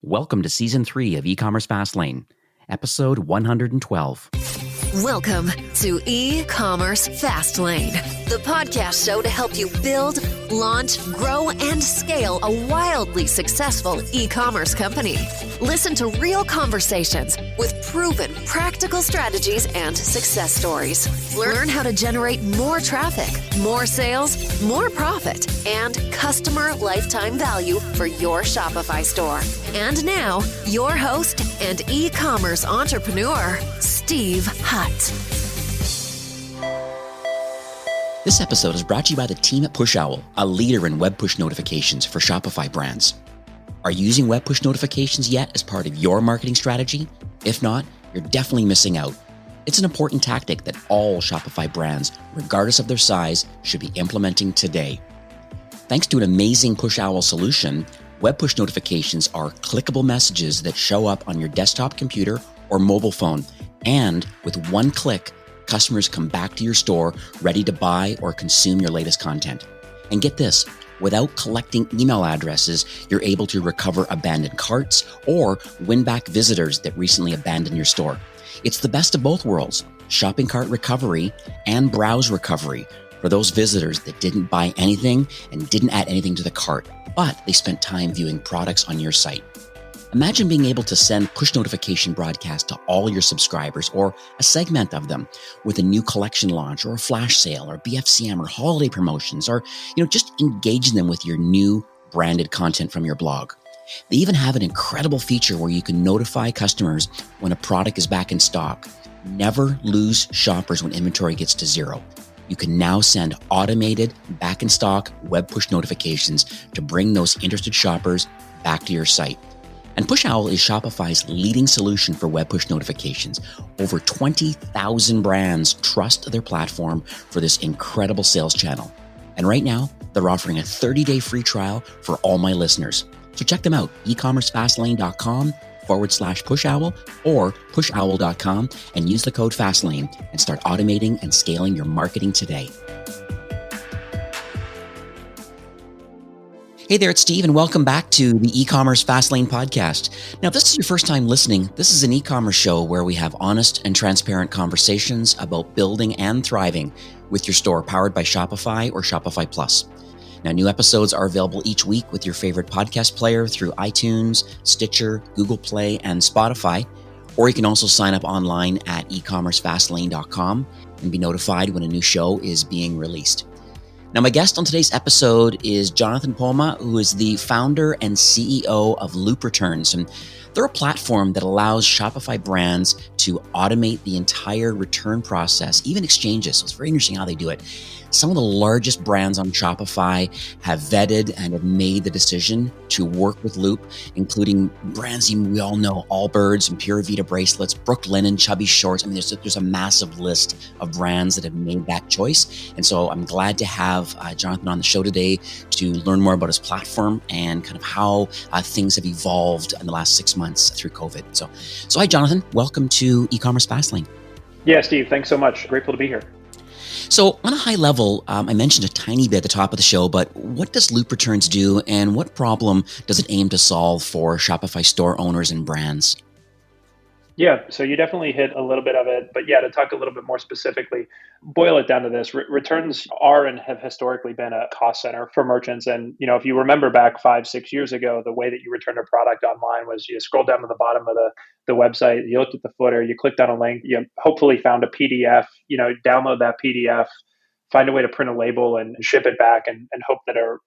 Welcome to Season 3 of E-Commerce Fastlane, Episode 112. Welcome to E-Commerce Fastlane, the podcast show to help you build, launch, grow, and scale a wildly successful e-commerce company. Listen to real conversations with proven practical strategies and success stories. Learn how to generate more traffic, more sales, more profit, and customer lifetime value for your Shopify store. And now, your host and e-commerce entrepreneur, Steve Hutt. This episode is brought to you by the team at PushOwl, a leader in web push notifications for Shopify brands. Are you using web push notifications yet as part of your marketing strategy? If not, you're definitely missing out. It's an important tactic that all Shopify brands, regardless of their size, should be implementing today. Thanks to an amazing PushOwl solution, web push notifications are clickable messages that show up on your desktop computer or mobile phone. And with one click, customers come back to your store ready to buy or consume your latest content. And get this, without collecting email addresses, you're able to recover abandoned carts or win back visitors that recently abandoned your store. It's the best of both worlds, shopping cart recovery and browse recovery for those visitors that didn't buy anything and didn't add anything to the cart, but they spent time viewing products on your site. Imagine being able to send push notification broadcasts to all your subscribers or a segment of them with a new collection launch or a flash sale or BFCM or holiday promotions or, just engaging them with your new branded content from your blog. They even have an incredible feature where you can notify customers when a product is back in stock. Never lose shoppers when inventory gets to zero. You can now send automated back in stock web push notifications to bring those interested shoppers back to your site. And PushOwl is Shopify's leading solution for web push notifications. Over 20,000 brands trust their platform for this incredible sales channel. And right now, they're offering a 30-day free trial for all my listeners. So check them out, ecommercefastlane.com/PushOwl or pushowl.com and use the code Fastlane and start automating and scaling your marketing today. Hey there, it's Steve, and welcome back to the E-Commerce Fastlane podcast. Now, if this is your first time listening, this is an e-commerce show where we have honest and transparent conversations about building and thriving with your store powered by Shopify or Shopify Plus. Now, new episodes are available each week with your favorite podcast player through iTunes, Stitcher, Google Play, and Spotify. Or you can also sign up online at ecommercefastlane.com and be notified when a new show is being released. Now, my guest on today's episode is Jonathan Poma, who is the founder and CEO of Loop Returns. And they're a platform that allows Shopify brands to automate the entire return process, even exchanges. So it's very interesting how they do it. Some of the largest brands on Shopify have vetted and have made the decision to work with Loop, including brands we all know, Allbirds and Pura Vida bracelets, Brooklinen, Chubby Shorts. I mean, there's a massive list of brands that have made that choice. And so I'm glad to have Jonathan on the show today to learn more about his platform and kind of how things have evolved in the last 6 months through COVID. So hi, Jonathan. Welcome to E-Commerce Fastlane. Yeah, Steve, thanks so much. Grateful to be here. So on a high level, I mentioned a tiny bit at the top of the show, but what does Loop Returns do and what problem does it aim to solve for Shopify store owners and brands? Yeah, so you definitely hit a little bit of it, but yeah, to talk a little bit more specifically, boil it down to this. Returns are and have historically been a cost center for merchants. And, if you remember back 5-6 years ago, the way that you returned a product online was you scrolled down to the bottom of the website, you looked at the footer, you clicked on a link, you hopefully found a PDF, download that PDF, find a way to print a label and ship it back and hope that a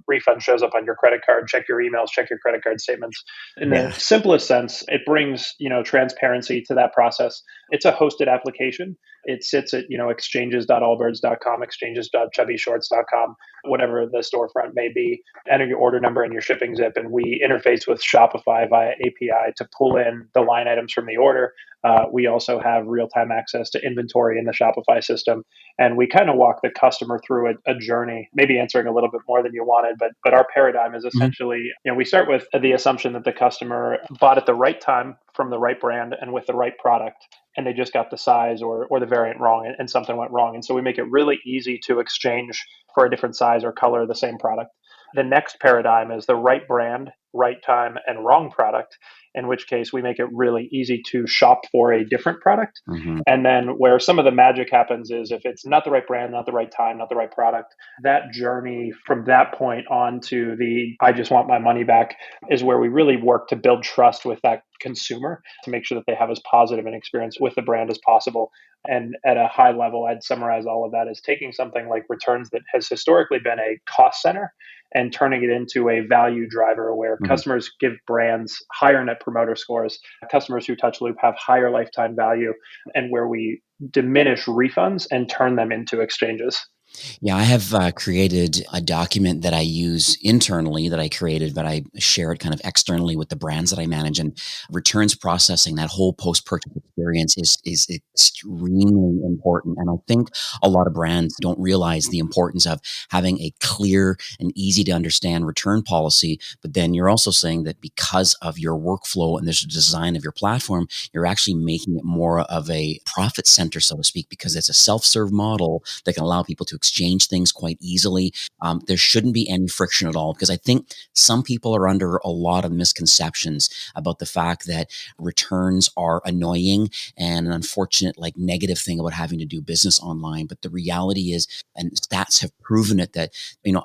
refund shows up on your credit card, check your emails, check your credit card statements. In the simplest sense, it brings, transparency to that process. It's a hosted application. It sits at, exchanges.allbirds.com, exchanges.chubbyshorts.com, whatever the storefront may be. Enter your order number and your shipping zip, and we interface with Shopify via API to pull in the line items from the order. We also have real-time access to inventory in the Shopify system, and we kind of walk the customer through a journey, maybe answering a little bit more than you wanted, but our paradigm is essentially, we start with the assumption that the customer bought at the right time from the right brand and with the right product, and they just got the size or the variant wrong and something went wrong. And so we make it really easy to exchange for a different size or color of the same product. The next paradigm is the right brand right time, and wrong product, in which case we make it really easy to shop for a different product. Hmm. And then where some of the magic happens is if it's not the right brand, not the right time, not the right product, that journey from that point on to the I just want my money back is where we really work to build trust with that consumer to make sure that they have as positive an experience with the brand as possible. And at a high level, I'd summarize all of that as taking something like returns that has historically been a cost center and turning it into a value driver where Hmm. customers give brands higher net promoter scores, customers who touch Loop have higher lifetime value, and where we diminish refunds and turn them into exchanges. Yeah, I have created a document that I use internally that I created, but I share it kind of externally with the brands that I manage. And returns processing, that whole post-purchase experience is extremely important. And I think a lot of brands don't realize the importance of having a clear and easy to understand return policy. But then you're also saying that because of your workflow and there's a design of your platform, you're actually making it more of a profit center, so to speak, because it's a self-serve model that can allow people to exchange things quite easily. There shouldn't be any friction at all because I think some people are under a lot of misconceptions about the fact that returns are annoying and an unfortunate, like, negative thing about having to do business online. But the reality is, and stats have proven it, that,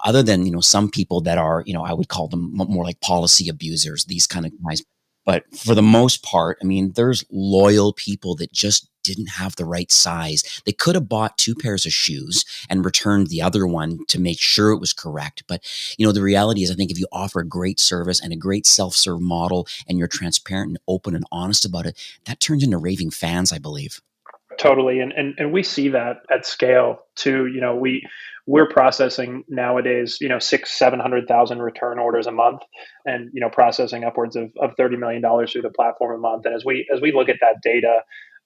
other than, some people that are, I would call them more like policy abusers, these kind of guys. But for the most part, I mean, there's loyal people that just didn't have the right size. They could have bought two pairs of shoes and returned the other one to make sure it was correct. But, the reality is, I think if you offer a great service and a great self-serve model and you're transparent and open and honest about it, that turns into raving fans, I believe. Totally. And we see that at scale too. We're processing nowadays, six, 700,000 return orders a month and, processing upwards of $30 million through the platform a month. And as we look at that data,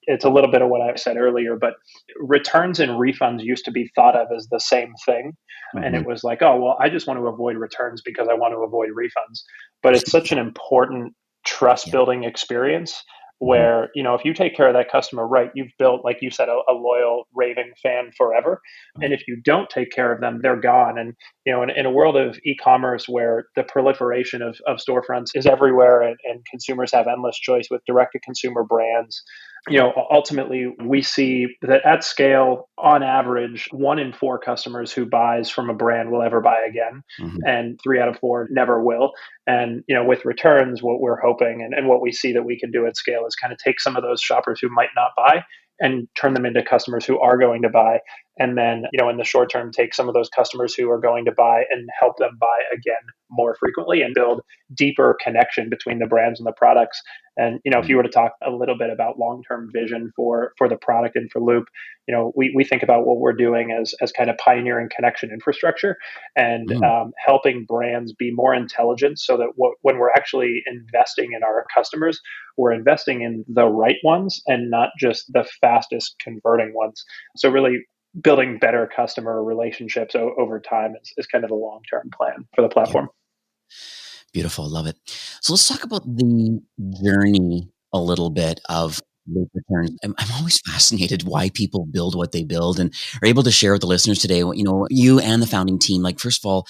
it's a little bit of what I said earlier, but returns and refunds used to be thought of as the same thing. And Hmm. it was like, oh, well, I just want to avoid returns because I want to avoid refunds. But it's such an important trust Yeah. building experience Mhm. where, if you take care of that customer right, you've built, like you said, a loyal raving fan forever. And Right. if you don't take care of them, they're gone. And in a world of e-commerce where the proliferation of storefronts is everywhere, and consumers have endless choice with direct to consumer brands, ultimately we see that at scale, on average, 1 in 4 customers who buys from a brand will ever buy again, Mhm. and 3 out of 4 never will. And with returns, what we're hoping and what we see that we can do at scale is kind of take some of those shoppers who might not buy and turn them into customers who are going to buy. And then, in the short term, take some of those customers who are going to buy and help them buy again more frequently and build deeper connection between the brands and the products. And, if you Mhm. were to talk a little bit about long-term vision for the product and for Loop, we think about what we're doing as kind of pioneering connection infrastructure and Mm. helping brands be more intelligent so that when we're actually investing in our customers, we're investing in the right ones and not just the fastest converting ones. So really building better customer relationships over time is kind of the long-term plan for the Yeah. platform. Beautiful. Love it. So let's talk about the journey a little bit of loop returns. I'm always fascinated why people build what they build and are able to share with the listeners today, you and the founding team. Like, first of all,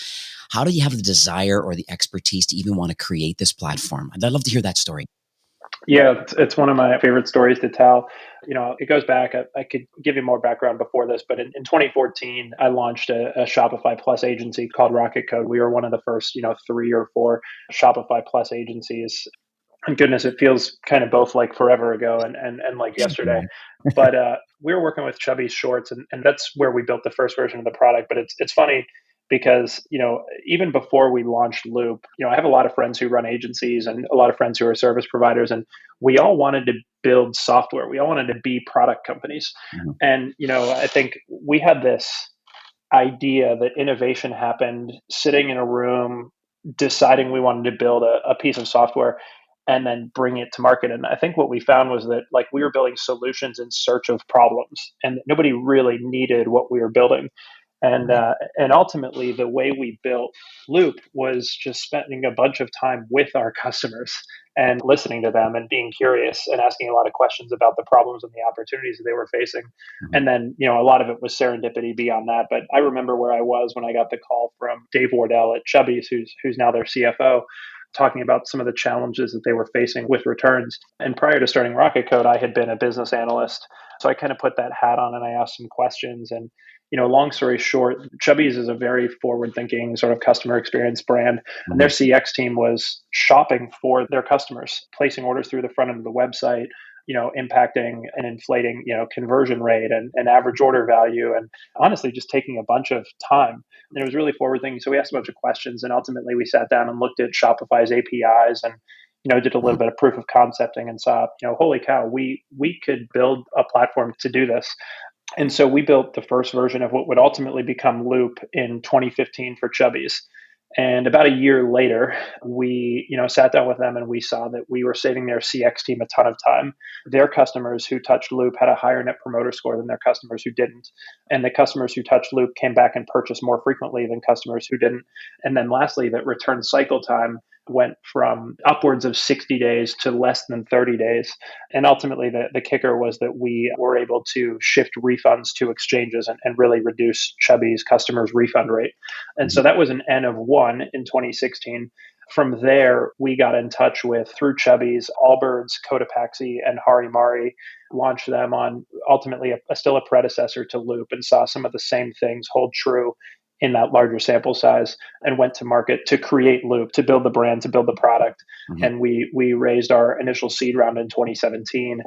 how do you have the desire or the expertise to even want to create this platform? I'd love to hear that story. Yeah, it's one of my favorite stories to tell. It goes back. I could give you more background before this, but in 2014, I launched a Shopify Plus agency called Rocket Code. We were one of the first, 3 or 4 Shopify Plus agencies. And goodness, it feels kind of both like forever ago and like yesterday. But we were working with Chubby's Shorts, and that's where we built the first version of the product. But it's funny because even before we launched Loop, I have a lot of friends who run agencies and a lot of friends who are service providers, and we all wanted to build software. We all wanted to be product companies, Mhm. and I think we had this idea that innovation happened sitting in a room deciding we wanted to build a piece of software and then bring it to market. And I think what we found was that, like, we were building solutions in search of problems and nobody really needed what we were building. And Right. uh, and ultimately, the way we built Loop was just spending a bunch of time with our customers and listening to them and being curious and asking a lot of questions about the problems and the opportunities that they were facing. Mhm. And then, a lot of it was serendipity beyond that. But I remember where I was when I got the call from Dave Wardell at Chubby's, who's now their CFO. talking about some of the challenges that they were facing with returns. And prior to starting Rocket Code, I had been a business analyst. So I kind of put that hat on and I asked some questions. And, long story short, Chubby's is a very forward thinking sort of customer experience brand. And their CX team was shopping for their customers, placing orders through the front end of the website, impacting and inflating, conversion rate and average order value, and honestly, just taking a bunch of time. And it was really forward thinking. So we asked a bunch of questions, and ultimately we sat down and looked at Shopify's APIs and did a little bit of proof of concepting and saw, holy cow, we could build a platform to do this. And so we built the first version of what would ultimately become Loop in 2015 for Chubby's. And about a year later, we, sat down with them and we saw that we were saving their CX team a ton of time. Their customers who touched Loop had a higher net promoter score than their customers who didn't. And the customers who touched Loop came back and purchased more frequently than customers who didn't. And then lastly, that return cycle time went from upwards of 60 days to less than 30 days. And ultimately, the kicker was that we were able to shift refunds to exchanges and really reduce Chubby's customers' refund rate. And so that was an N of 1 in 2016. From there, we got in touch with, through Chubby's, Allbirds, Cotopaxi, and Harimari, launched them on ultimately still a predecessor to Loop, and saw some of the same things hold true in that larger sample size, and went to market to create Loop, to build the brand, to build the product. And we raised our initial seed round in 2017.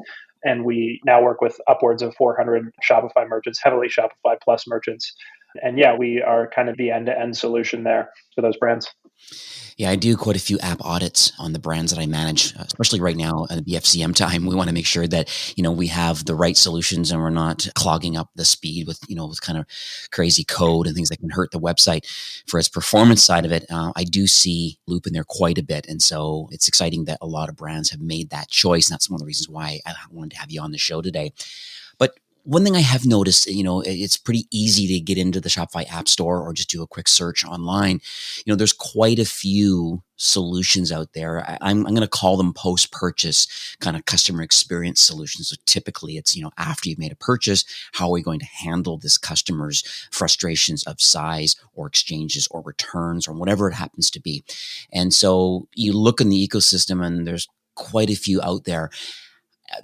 And we now work with upwards of 400 Shopify merchants, heavily Shopify Plus merchants. And yeah, we are kind of the end-to-end solution there for those brands. Yeah, I do quite a few app audits on the brands that I manage, especially right now at the FCM time. We want to make sure that, we have the right solutions and we're not clogging up the speed with, with kind of crazy code and things that can hurt the website. For its performance side of it, I do see Loop in there quite a bit. And so it's exciting that a lot of brands have made that choice. And that's one of the reasons why I wanted to have you on the show today. But one thing I have noticed, it's pretty easy to get into the Shopify App Store or just do a quick search online. There's quite a few solutions out there. I'm going to call them post-purchase kind of customer experience solutions. So typically it's, after you've made a purchase, how are we going to handle this customer's frustrations of size or exchanges or returns or whatever it happens to be. And so you look in the ecosystem and there's quite a few out there.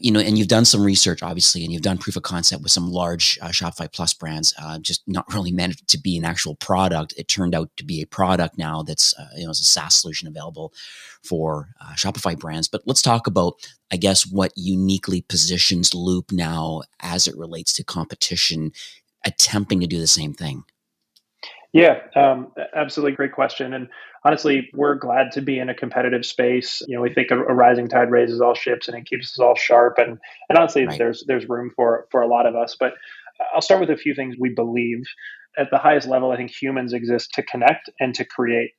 And you've done some research, obviously, and you've done proof of concept with some large Shopify Plus brands, just not really meant to be an actual product. It turned out to be a product now that's, as a SaaS solution available for Shopify brands. But let's talk about, I guess, what uniquely positions Loop now as it relates to competition attempting to do the same thing. Yeah, absolutely. Great question. And honestly, we're glad to be in a competitive space. We think a rising tide raises all ships and it keeps us all sharp. And honestly, Right. there's room for a lot of us. But I'll start with a few things we believe. At the highest level, I think humans exist to connect and to create.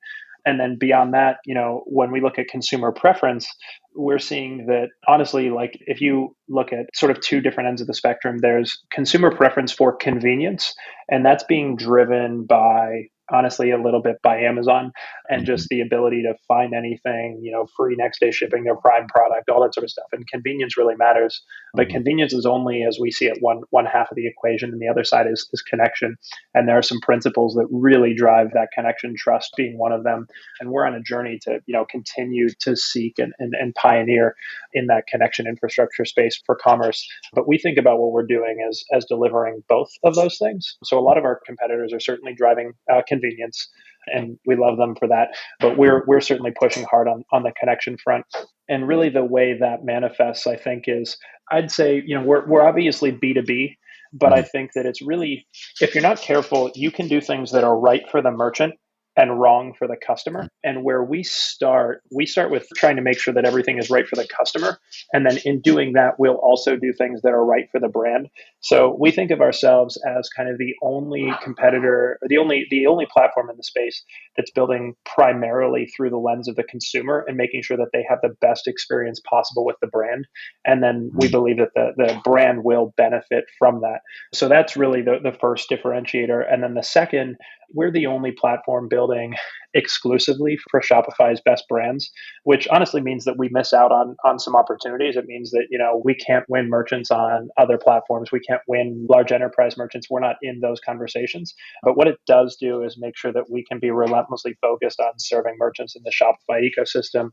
And then beyond that, when we look at consumer preference, we're seeing that honestly, like if you look at sort of two different ends of the spectrum, there's consumer preference for convenience, and that's being driven by honestly a little bit by Amazon and just the ability to find anything, free next day shipping, their prime product, all that sort of stuff. And convenience really matters. But convenience is only, as we see it, one half of the equation, and the other side is connection. And there are some principles that really drive that connection, trust being one of them. And we're on a journey to, continue to seek and pioneer in that connection infrastructure space for commerce. But we think about what we're doing as delivering both of those things. So a lot of our competitors are certainly driving convenience, and we love them for that. But we're certainly pushing hard on the connection front. And really the way that manifests, I think, is I'd say, we're obviously B2B, but I think that it's really, if you're not careful, you can do things that are right for the merchant and wrong for the customer. And where we start with trying to make sure that everything is right for the customer. And then in doing that, we'll also do things that are right for the brand. So we think of ourselves as kind of the only competitor, or the only platform in the space that's building primarily through the lens of the consumer and making sure that they have the best experience possible with the brand. And then we believe that the brand will benefit from that. So that's really the first differentiator. And then the second, we're the only platform building exclusively for Shopify's best brands, which honestly means that we miss out on some opportunities. It means that, we can't win merchants on other platforms. We can't win large enterprise merchants. We're not in those conversations. But what it does do is make sure that we can be relentlessly focused on serving merchants in the Shopify ecosystem,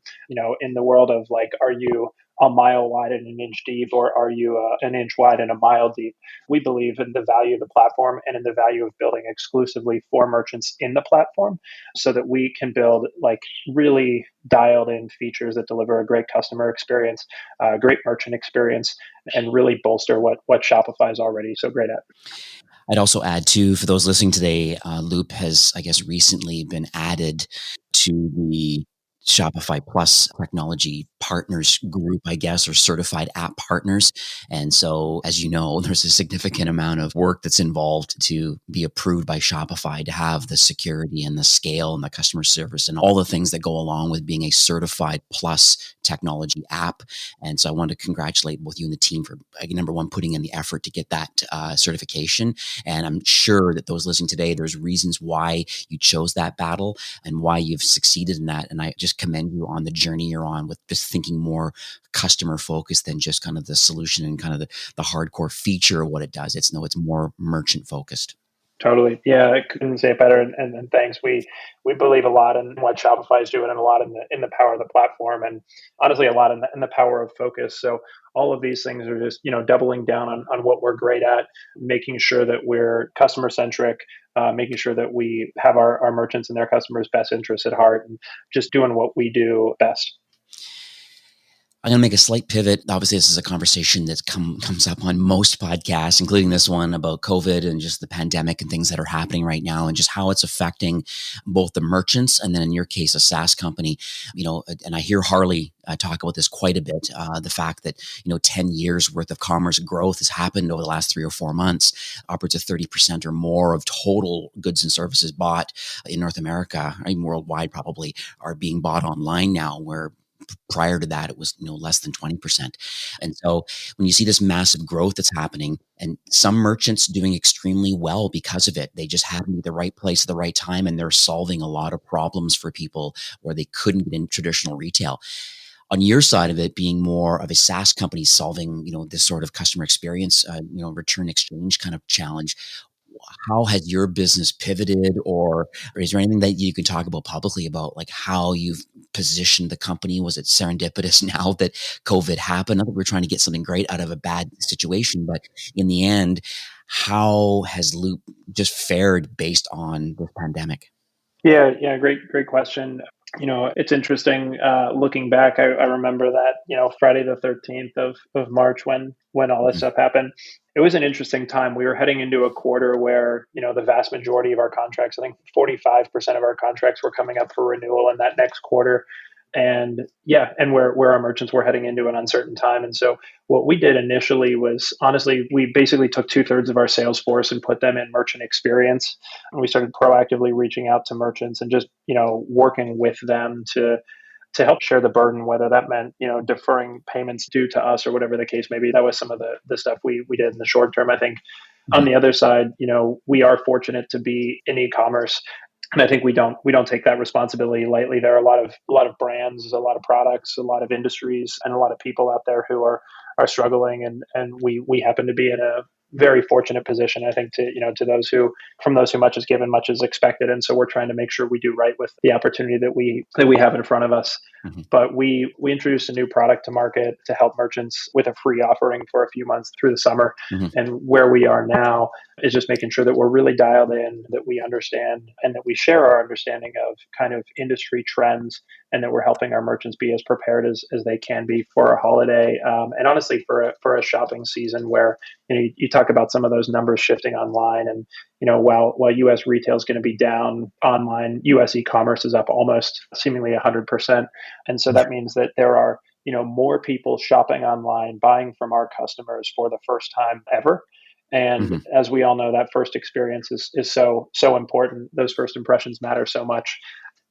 in the world of like, are you a mile wide and an inch deep, or are you an inch wide and a mile deep? We believe in the value of the platform and in the value of building exclusively for merchants in the platform so that we can build like really dialed in features that deliver a great customer experience, great merchant experience, and really bolster what Shopify is already so great at. I'd also add too, for those listening today, Loop has, I guess, recently been added to the Shopify Plus technology partners group, I guess, or certified app partners. And so, as you know, there's a significant amount of work that's involved to be approved by Shopify to have the security and the scale and the customer service and all the things that go along with being a certified Plus technology app. And so I want to congratulate both you and the team for, number one, putting in the effort to get that certification. And I'm sure that those listening today, there's reasons why you chose that battle and why you've succeeded in that. And I just commend you on the journey you're on with just thinking more customer focused than just kind of the solution and kind of the hardcore feature of what it does. It's more merchant focused. Totally. Yeah, I couldn't say it better. And thanks. We believe a lot in what Shopify is doing and a lot in the power of the platform, and honestly a lot in the power of focus. So all of these things are just, doubling down on what we're great at, making sure that we're customer centric, making sure that we have our merchants and their customers' best interests at heart, and just doing what we do best. I'm going to make a slight pivot. Obviously, this is a conversation that comes up on most podcasts, including this one about COVID and just the pandemic and things that are happening right now and just how it's affecting both the merchants and then in your case, a SaaS company. And I hear Harley talk about this quite a bit. The fact that, 10 years worth of commerce growth has happened over the last 3 or 4 months, upwards of 30% or more of total goods and services bought in North America, or even worldwide probably, are being bought online now, where prior to that, it was less than 20%. And so when you see this massive growth that's happening and some merchants doing extremely well because of it, they just happen to be the right place at the right time and they're solving a lot of problems for people where they couldn't get in traditional retail. On your side of it, being more of a SaaS company solving, this sort of customer experience, return exchange kind of challenge, how has your business pivoted, or is there anything that you could talk about publicly about like how you've positioned the company? Was it serendipitous now that COVID happened? Not that we're trying to get something great out of a bad situation, but in the end, how has Loop just fared based on this pandemic? Yeah, great question. It's interesting looking back. I remember that Friday the 13th of March when all this stuff happened. It was an interesting time. We were heading into a quarter where the vast majority of our contracts, I think 45% of our contracts, were coming up for renewal in that next quarter. And where our merchants were heading into an uncertain time. And so what we did initially was, honestly, we basically took 2/3 of our sales force and put them in merchant experience. And we started proactively reaching out to merchants and just, working with them to help share the burden, whether that meant, deferring payments due to us or whatever the case may be. That was some of the stuff we did in the short term. I think on the other side, we are fortunate to be in e-commerce. And I think we don't take that responsibility lightly. There are a lot of brands, a lot of products, a lot of industries, and a lot of people out there who are struggling, and we happen to be in a very fortunate position, I think, to those who much is given, much is expected. And so we're trying to make sure we do right with the opportunity that we have in front of us. Mm-hmm. But we introduced a new product to market to help merchants with a free offering for a few months through the summer. Mm-hmm. And where we are now is just making sure that we're really dialed in, that we understand and that we share our understanding of kind of industry trends, and that we're helping our merchants be as prepared as they can be for a holiday. And honestly, for a shopping season where you talk about some of those numbers shifting online, and while U.S. retail is going to be down, online U.S. e-commerce is up almost seemingly 100%, and so that means that there are more people shopping online, buying from our customers for the first time ever. And as we all know, that first experience is so important. Those first impressions matter so much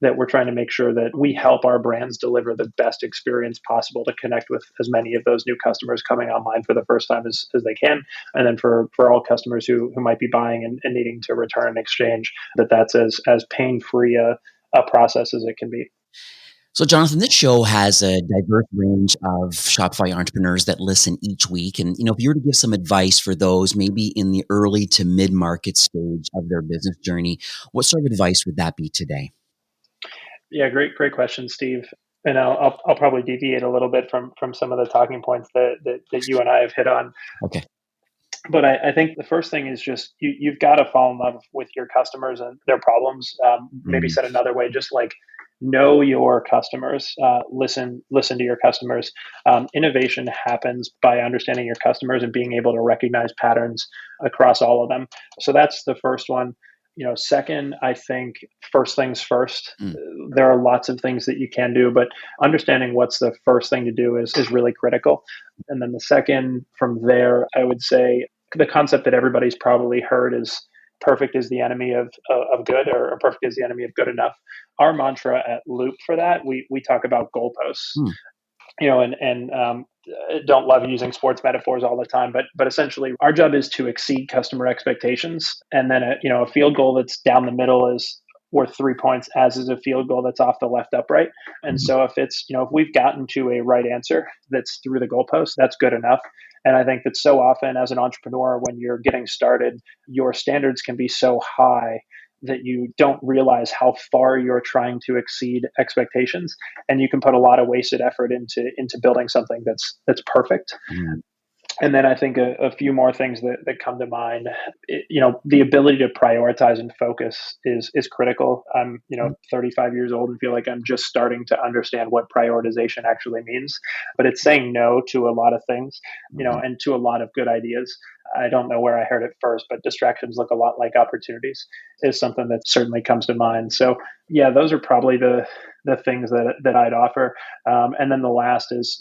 that we're trying to make sure that we help our brands deliver the best experience possible to connect with as many of those new customers coming online for the first time as they can. And then for all customers who might be buying and needing to return and exchange, that's as pain-free a process as it can be. So, Jonathan, this show has a diverse range of Shopify entrepreneurs that listen each week. And, if you were to give some advice for those maybe in the early to mid-market stage of their business journey, what sort of advice would that be today? Yeah, great question, Steve. And I'll probably deviate a little bit from some of the talking points that you and I have hit on. Okay. But I think the first thing is just you've got to fall in love with your customers and their problems. Maybe said another way, just like know your customers, listen to your customers. Innovation happens by understanding your customers and being able to recognize patterns across all of them. So that's the first one. Second, I think first things first. There are lots of things that you can do, but understanding what's the first thing to do is really critical. And then the second from there, I would say the concept that everybody's probably heard is perfect is the enemy of good, or perfect is the enemy of good enough. Our mantra at Loop for that, we talk about goalposts. And don't love using sports metaphors all the time, but essentially our job is to exceed customer expectations. And then a field goal that's down the middle is worth 3 points, as is a field goal that's off the left upright. And so if we've gotten to a right answer that's through the goalpost, that's good enough. And I think that so often as an entrepreneur, when you're getting started, your standards can be so high that you don't realize how far you're trying to exceed expectations, and you can put a lot of wasted effort into building something that's perfect. And then I think a few more things that come to mind. The ability to prioritize and focus is critical. I'm 35 years old and feel like I'm just starting to understand what prioritization actually means. But it's saying no to a lot of things, and to a lot of good ideas. I don't know where I heard it first, but distractions look a lot like opportunities is something that certainly comes to mind. So yeah, those are probably the things that I'd offer. And then the last is,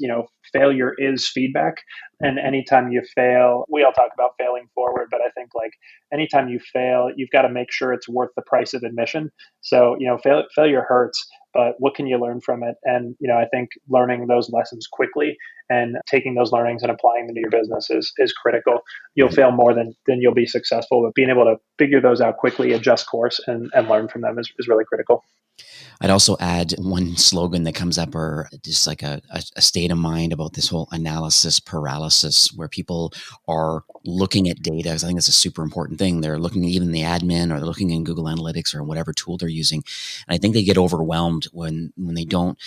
failure is feedback. And anytime you fail, we all talk about failing forward, but I think like anytime you fail, you've got to make sure it's worth the price of admission. So, failure hurts, but what can you learn from it? And, I think learning those lessons quickly and taking those learnings and applying them to your business is critical. You'll fail more than you'll be successful, but being able to figure those out quickly, adjust course, and learn from them is really critical. I'd also add one slogan that comes up, or just like a state of mind about this whole analysis paralysis, where people are looking at data. I think that's a super important thing. They're looking even the admin, or they're looking in Google Analytics or whatever tool they're using. And I think they get overwhelmed when they don't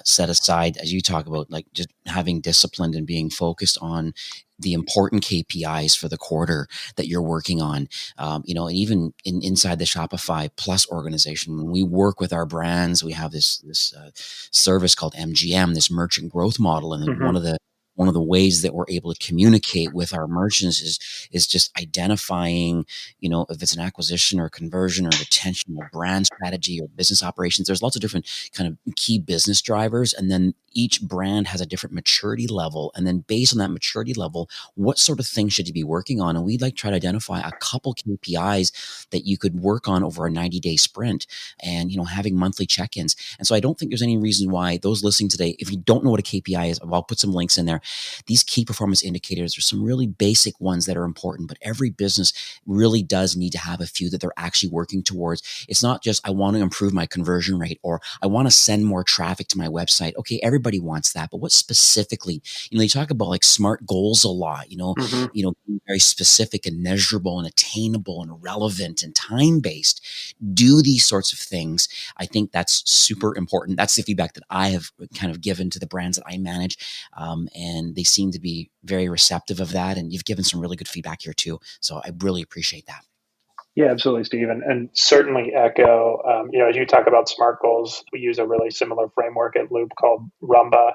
set aside, as you talk about, like just having discipline and being focused on the important KPIs for the quarter that you're working on. And even inside the Shopify Plus organization, when we work with our brands, we have this service called MGM, this merchant growth model. And one of the ways that we're able to communicate with our merchants is just identifying, if it's an acquisition or conversion or retention or brand strategy or business operations. There's lots of different kind of key business drivers. And then each brand has a different maturity level. And then based on that maturity level, what sort of things should you be working on? And we'd like to try to identify a couple KPIs that you could work on over a 90-day sprint, and, having monthly check-ins. And so I don't think there's any reason why those listening today, if you don't know what a KPI is, I'll put some links in there. These key performance indicators are some really basic ones that are important, but every business really does need to have a few that they're actually working towards. It's not just, I want to improve my conversion rate, or I want to send more traffic to my website. Okay, everybody wants that, but what specifically? You talk about like SMART goals a lot, being very specific and measurable and attainable and relevant and time-based. Do these sorts of things. I think that's super important. That's the feedback that I have kind of given to the brands that I manage. And they seem to be very receptive of that. And you've given some really good feedback here too. So I really appreciate that. Yeah, absolutely, Steve. And certainly echo, as you talk about SMART goals, we use a really similar framework at Loop called Rumba.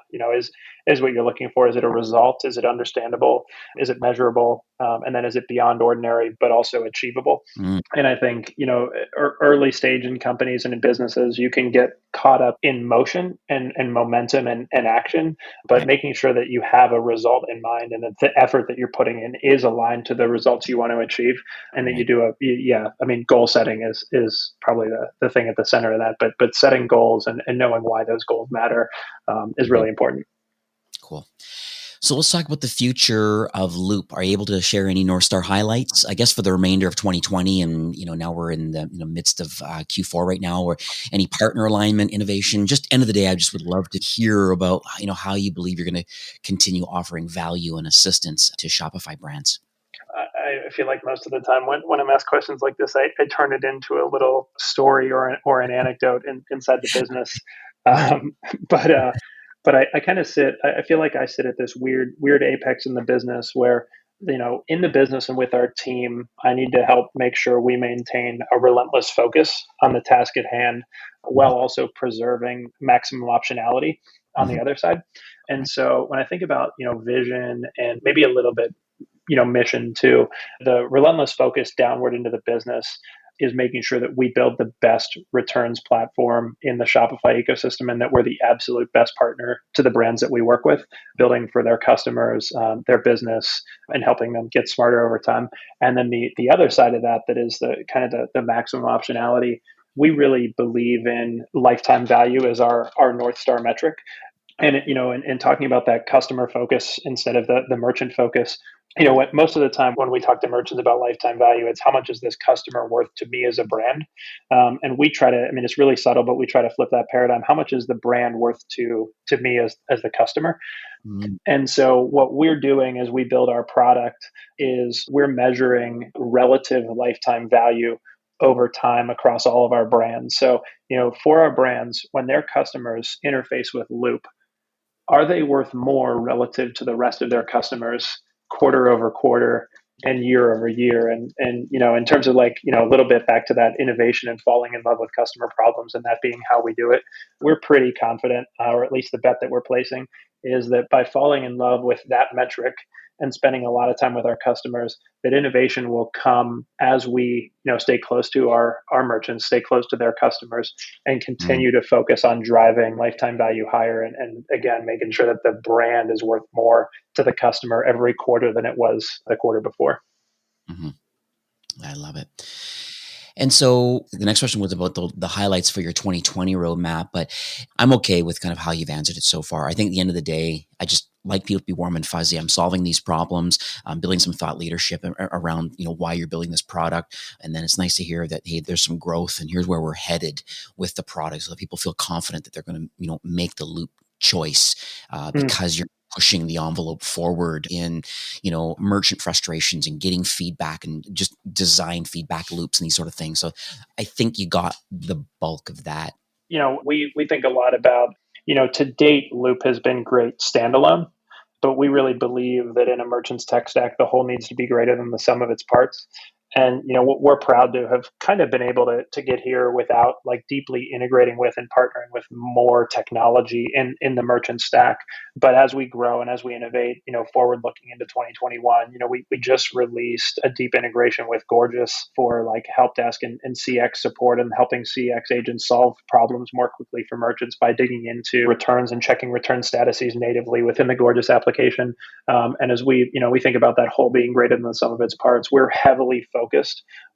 is what you're looking for. Is it a result? Is it understandable? Is it measurable? And then is it beyond ordinary, but also achievable? Mm. And I think, early stage in companies and in businesses, you can get caught up in motion and momentum and action, but Right. making sure that you have a result in mind and that the effort that you're putting in is aligned to the results you want to achieve, and that you Right. do goal setting is probably the thing at the center of that, but setting goals and knowing why those goals matter is Mhm. really important. Cool. So let's talk about the future of Loop. Are you able to share any North Star highlights, I guess, for the remainder of 2020? And, now we're in the midst of Q4 right now, or any partner alignment, innovation. Just end of the day, I just would love to hear about, how you believe you're going to continue offering value and assistance to Shopify brands. I feel like most of the time when I'm asked questions like this, I turn it into a little story or an anecdote inside the business. Um, but uh, but I kind of I feel like I sit at this weird apex in the business where, in the business and with our team, I need to help make sure we maintain a relentless focus on the task at hand while also preserving maximum optionality on the Mhm. other side. And so when I think about, vision and maybe a little bit, mission too, the relentless focus downward into the business is making sure that we build the best returns platform in the Shopify ecosystem, and that we're the absolute best partner to the brands that we work with, building for their customers, their business, and helping them get smarter over time. And then the other side of that is the kind of the maximum optionality. We really believe in lifetime value as our North Star metric. And in talking about that customer focus instead of the merchant focus, what most of the time when we talk to merchants about lifetime value, it's how much is this customer worth to me as a brand. And we try to, it's really subtle, but we try to flip that paradigm. How much is the brand worth to me as the customer? Mhm. And so what we're doing as we build our product is we're measuring relative lifetime value over time across all of our brands. So, for our brands, when their customers interface with Loop, are they worth more relative to the rest of their customers quarter over quarter and year over year? And in terms of a little bit back to that innovation and falling in love with customer problems and that being how we do it, we're pretty confident, or at least the bet that we're placing is that by falling in love with that metric and spending a lot of time with our customers, that innovation will come as we stay close to our merchants, stay close to their customers, and Mhm. continue to focus on driving lifetime value higher, and again making sure that the brand is worth more to the customer every quarter than it was the quarter before. Mhm. I love it. And so the next question was about the highlights for your 2020 roadmap, but I'm okay with kind of how you've answered it so far. I think at the end of the day, I just like people to be warm and fuzzy. I'm solving these problems. I'm building some thought leadership around, why you're building this product. And then it's nice to hear that, hey, there's some growth and here's where we're headed with the product, so that people feel confident that they're going to, make the Loop choice Mm. because you're pushing the envelope forward in, merchant frustrations and getting feedback and just design feedback loops and these sort of things. So I think you got the bulk of that. We think a lot about, to date, Loop has been great standalone, but we really believe that in a merchant's tech stack, the whole needs to be greater than the sum of its parts. And we're proud to have kind of been able to get here without deeply integrating with and partnering with more technology in the merchant stack. But as we grow and as we innovate, forward looking into 2021, we just released a deep integration with Gorgeous for help desk and CX support, and helping CX agents solve problems more quickly for merchants by digging into returns and checking return statuses natively within the Gorgeous application. And as we think about that whole being greater than the sum of its parts, we're heavily focused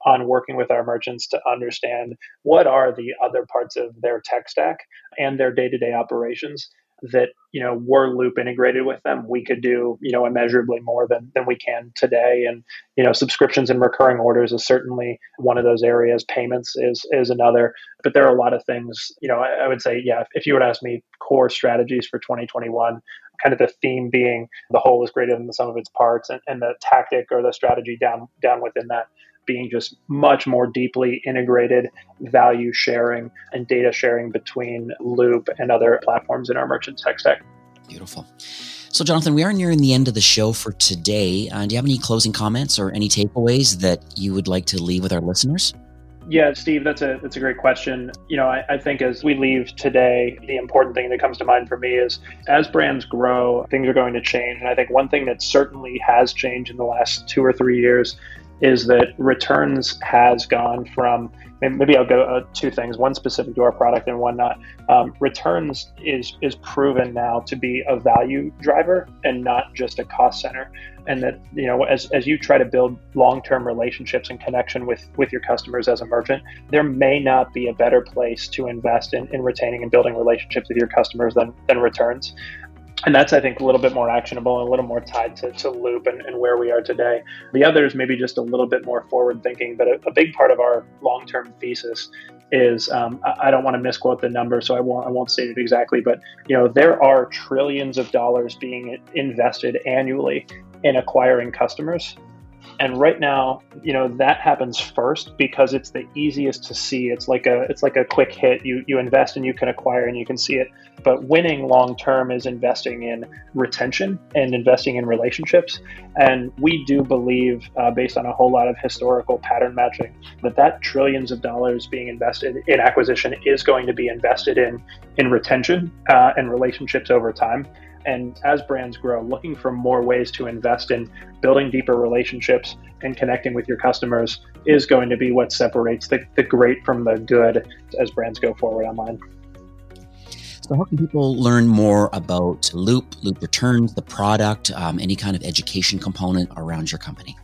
on working with our merchants to understand what are the other parts of their tech stack and their day-to-day operations that were Loop integrated with them, we could do immeasurably more than we can today. And subscriptions and recurring orders is certainly one of those areas. Payments is another. But there are a lot of things. I would say, yeah, if you would ask me core strategies for 2021, kind of the theme being the whole is greater than the sum of its parts, and the tactic or the strategy down within that being just much more deeply integrated value sharing and data sharing between Loop and other platforms in our merchant tech stack. Beautiful. So, Jonathan, we are nearing the end of the show for today. Do you have any closing comments or any takeaways that you would like to leave with our listeners? Yeah, Steve, that's a great question. I think as we leave today, the important thing that comes to mind for me is as brands grow, things are going to change. And I think one thing that certainly has changed in the last 2 or 3 years is that returns has gone from, maybe I'll go two things, one specific to our product and one not. Returns is proven now to be a value driver and not just a cost center. And that, as you try to build long-term relationships and connection with your customers as a merchant, there may not be a better place to invest in retaining and building relationships with your customers than returns. And that's, I think, a little bit more actionable and a little more tied to Loop and where we are today. The other is maybe just a little bit more forward thinking, but a big part of our long-term thesis is, I don't want to misquote the number, so I won't state it exactly, but there are trillions of dollars being invested annually in acquiring customers. And right now, that happens first because it's the easiest to see. It's like a quick hit. You invest and you can acquire and you can see it. But winning long term is investing in retention and investing in relationships. And we do believe, based on a whole lot of historical pattern matching, that trillions of dollars being invested in acquisition is going to be invested in retention and relationships over time. And as brands grow, looking for more ways to invest in building deeper relationships and connecting with your customers is going to be what separates the great from the good as brands go forward online. So how can people learn more about Loop Returns, the product, any kind of education component around your company?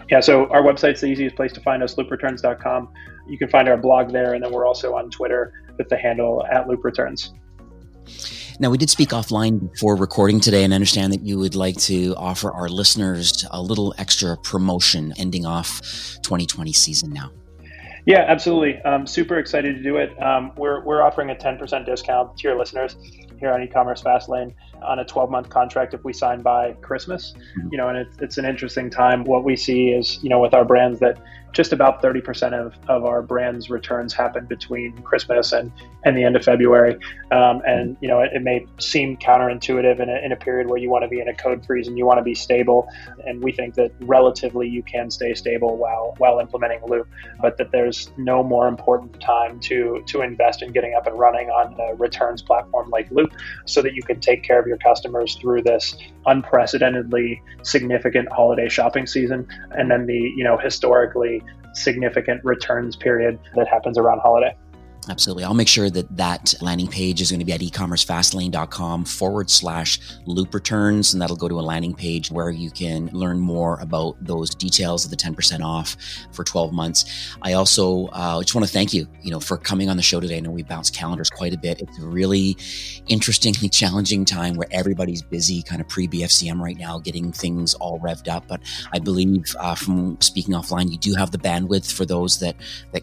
Yeah, so our website's the easiest place to find us, loopreturns.com. You can find our blog there, and then we're also on Twitter with the handle @LoopReturns. Now, we did speak offline before recording today, and I understand that you would like to offer our listeners a little extra promotion ending off 2020 season now. Yeah, absolutely. Super excited to do it. We're offering a 10% discount to your listeners here on E-commerce Fastlane on a 12-month contract if we sign by Christmas. Mm-hmm. And it's an interesting time. What we see is, with our brands, that just about 30% of our brands' returns happen between Christmas and the end of February. And it may seem counterintuitive in a period where you want to be in a code freeze and you want to be stable. And we think that relatively you can stay stable while implementing Loop, but that there's no more important time to invest in getting up and running on a returns platform like Loop so that you can take care of your customers through this unprecedentedly significant holiday shopping season and then the historically significant returns period that happens around holiday. Absolutely. I'll make sure that landing page is going to be at ecommercefastlane.com/loop returns. And that'll go to a landing page where you can learn more about those details of the 10% off for 12 months. I also just want to thank you, for coming on the show today. I know we bounced calendars quite a bit. It's a really interestingly challenging time where everybody's busy kind of pre-BFCM right now, getting things all revved up. But I believe from speaking offline, you do have the bandwidth for those that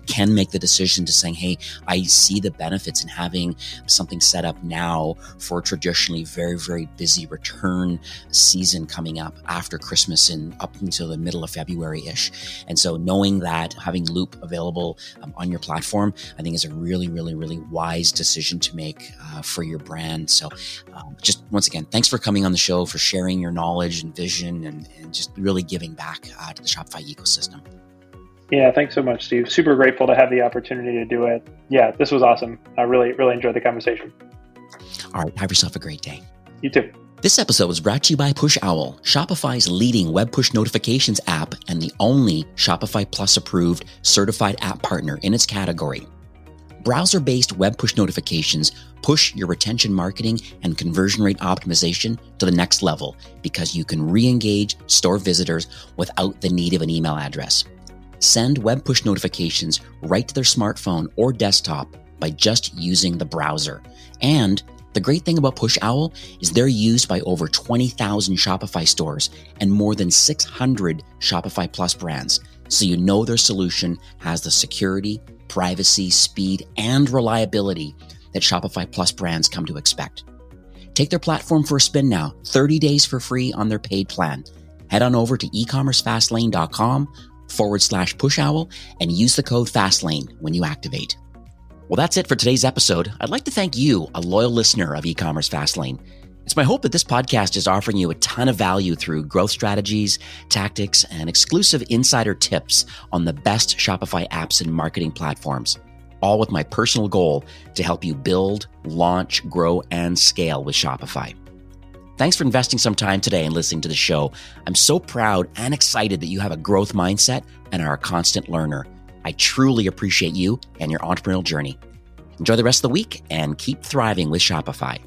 can make the decision to saying, hey, I see the benefits in having something set up now for traditionally very, very busy return season coming up after Christmas and up until the middle of February-ish. And so knowing that having Loop available on your platform, I think is a really, really, really wise decision to make for your brand. So just once again, thanks for coming on the show, for sharing your knowledge and vision and just really giving back to the Shopify ecosystem. Yeah, thanks so much, Steve. Super grateful to have the opportunity to do it. Yeah, this was awesome. I really, really enjoyed the conversation. All right, have yourself a great day. You too. This episode was brought to you by PushOwl, Shopify's leading web push notifications app and the only Shopify Plus approved certified app partner in its category. Browser-based web push notifications push your retention marketing and conversion rate optimization to the next level because you can re-engage store visitors without the need of an email address. Send web push notifications right to their smartphone or desktop by just using the browser. And the great thing about PushOwl is they're used by over 20,000 Shopify stores and more than 600 Shopify Plus brands. So you know their solution has the security, privacy, speed, and reliability that Shopify Plus brands come to expect. Take their platform for a spin now, 30 days for free on their paid plan. Head on over to ecommercefastlane.com/PushOwl and use the code FASTLANE when you activate. Well, that's it for today's episode. I'd like to thank you, a loyal listener of E-commerce Fastlane. It's my hope that this podcast is offering you a ton of value through growth strategies, tactics, and exclusive insider tips on the best Shopify apps and marketing platforms, all with my personal goal to help you build, launch, grow, and scale with Shopify. Thanks for investing some time today and listening to the show. I'm so proud and excited that you have a growth mindset and are a constant learner. I truly appreciate you and your entrepreneurial journey. Enjoy the rest of the week and keep thriving with Shopify.